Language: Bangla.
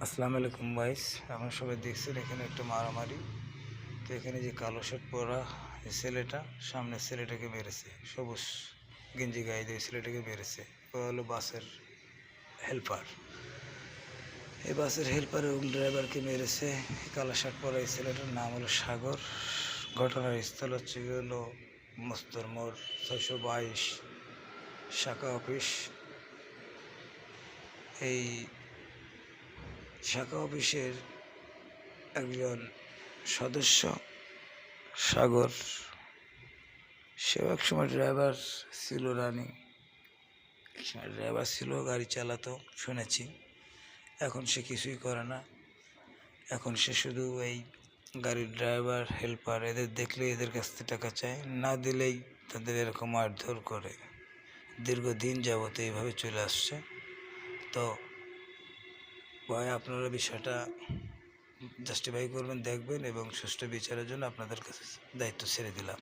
আসসালামু আলাইকুম ভাইস, আপনারা সবাই দেখছেন এখানে একটা মারামারি। তো এখানে যে কালো শার্ট পরা এই ছেলেটা সামনে ছেলেটাকে মেরেছে, সবুজ গেঞ্জি গায়ে দিয়ে ছেলেটাকে মেরেছে। ও হলো বাসের হেল্পার। এই বাসের হেল্পার এবং ড্রাইভারকে মেরেছে। কালো শার্ট পরা এই ছেলেটার নাম হলো সাগর। ঘটনার স্থল হচ্ছে হলো মস্তর মোড় 622 শাখা অফিস। এই শাখা অফিসের একজন সদস্য সাগর, সেও একসময় ড্রাইভার ছিল, রানিং একসময় ড্রাইভার ছিল, গাড়ি চালাতো শুনেছি। এখন সে কিছুই করে না, এখন সে শুধু এই গাড়ির ড্রাইভার হেল্পার এদের দেখলেই এদের কাছ থেকে টাকা চায়, না দিলেই তাদের এরকম মারধর করে। দীর্ঘদিন যাবত এইভাবে চলে আসছে। তো ভাই, আপনারা বিষয়টা জাস্টিফাই করবেন, দেখবেন এবং সুষ্ঠু বিচারের জন্য আপনাদের কাছে দায়িত্ব ছেড়ে দিলাম।